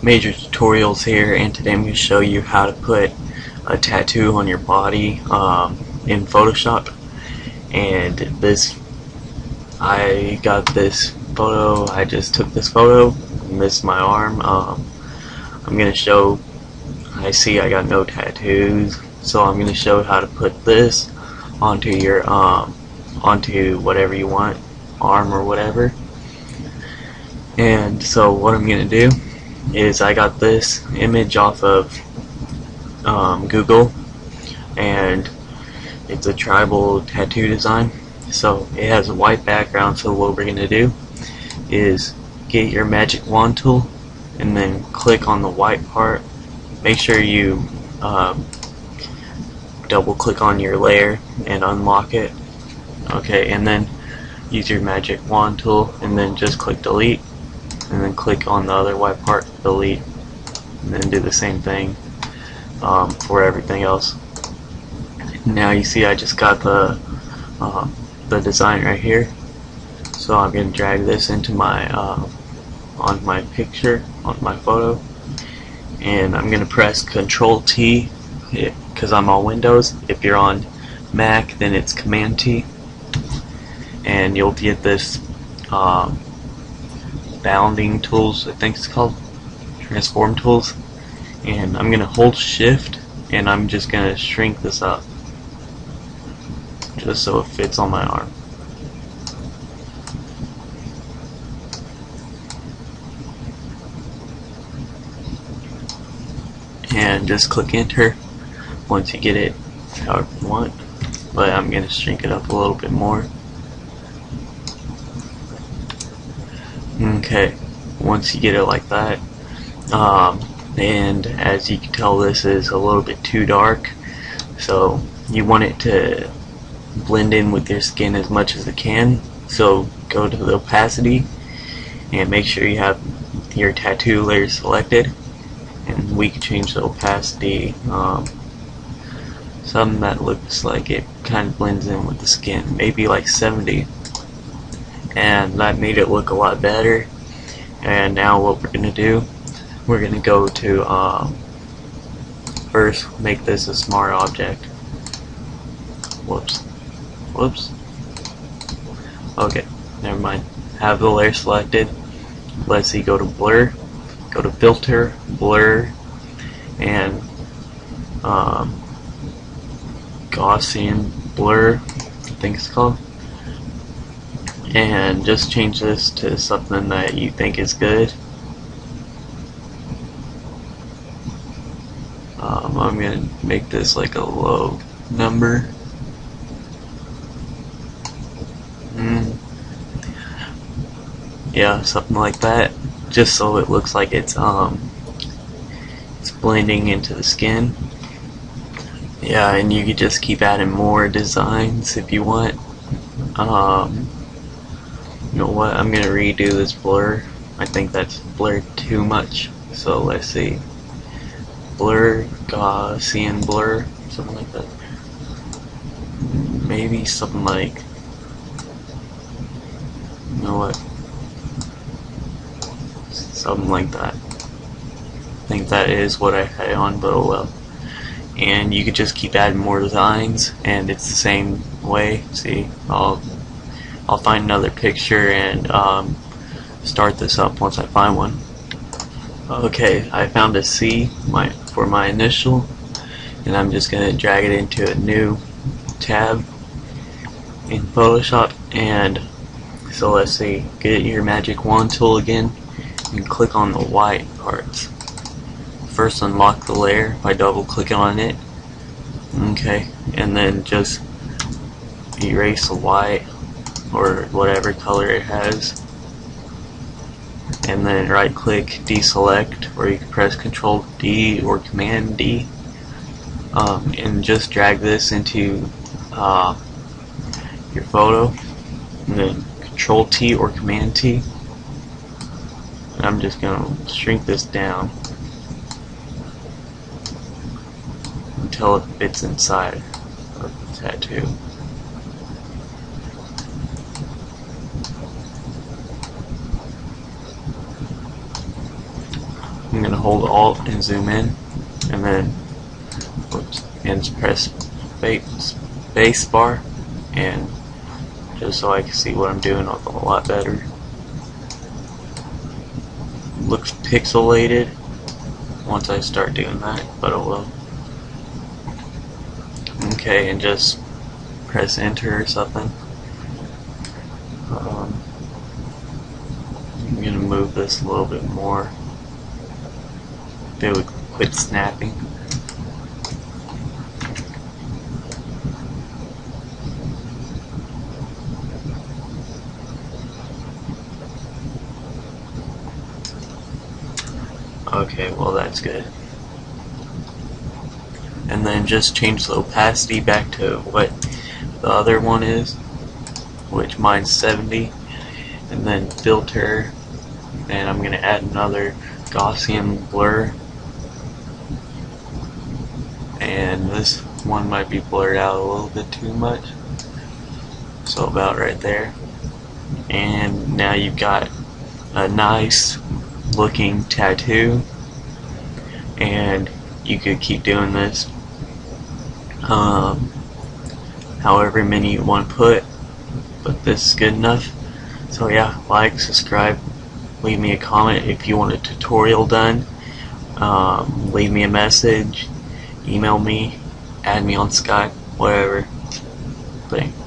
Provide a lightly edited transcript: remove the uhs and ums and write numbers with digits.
MajorTutorialz here, and today I'm going to show you how to put a tattoo on your body in Photoshop. And I got this photo. I just took this photo, missed my arm. I'm going to show. I see I got no tattoos, so I'm going to show how to put this onto your onto whatever you want, arm or whatever. And so what I'm going to do is I got this image off of Google, and it's a tribal tattoo design. So it has a white background, so what we're going to do is get your magic wand tool and then click on the white part. Make sure you double click on your layer and unlock it. Okay, and then use your magic wand tool and then just click delete, and then click on the other white part, delete, and then do the same thing for everything else. Now you see I just got the design right here, so I'm going to drag this into my on my picture, on my photo, and I'm going to press Control T because I'm on Windows. If you're on Mac, then it's Command T, and you'll get this bounding tools, I think it's called, transform tools, and I'm going to hold shift and I'm just going to shrink this up just so it fits on my arm. And just click enter once you get it however you want, but I'm going to shrink it up a little bit more. Okay, once you get it like that, and as you can tell, this is a little bit too dark, so you want it to blend in with your skin as much as it can. So go to the opacity and make sure you have your tattoo layer selected, and we can change the opacity something that looks like it kind of blends in with the skin, maybe like 70, and that made it look a lot better. And now what we're gonna do, we're gonna go to first make this a smart object. Whoops. Okay, never mind. Have the layer selected. Let's see, go to blur, go to filter, blur, and Gaussian blur, I think it's called, and just change this to something that you think is good. I'm gonna make this like a low number. Yeah, something like that, just so it looks like it's blending into the skin. Yeah, and you could just keep adding more designs if you want. You know what, I'm gonna redo this blur. I think that's blurred too much, so let's see, blur, Gaussian blur, something like that. Maybe something like, you know what, something like that. I think that is what I had on, but oh well. And you could just keep adding more designs, and it's the same way. See, I'll find another picture and start this up once I find one. Okay, I found a C for my initial, and I'm just gonna drag it into a new tab in Photoshop. And so let's see, get your magic wand tool again and click on the white parts. First unlock the layer by double clicking on it. Okay, and then just erase the white or whatever color it has, and then right click, deselect, or you can press Control D or Command D, and just drag this into your photo, and then Control T or Command T, and I'm just gonna shrink this down until it fits inside of the tattoo. I'm going to hold Alt and zoom in, and then press space bar, and just so I can see what I'm doing a lot better. Looks pixelated once I start doing that, but oh well. Okay, and just press enter or something. I'm going to move this a little bit more. They would quit snapping. Okay, well that's good. And then just change the opacity back to what the other one is, which mine's 70, and then filter, and I'm going to add another Gaussian blur, and this one might be blurred out a little bit too much, so about right there. And now you've got a nice looking tattoo, and you could keep doing this however many you want to put, but this is good enough. So yeah, like, subscribe, leave me a comment if you want a tutorial done, leave me a message, email me, add me on Skype, whatever. Thanks.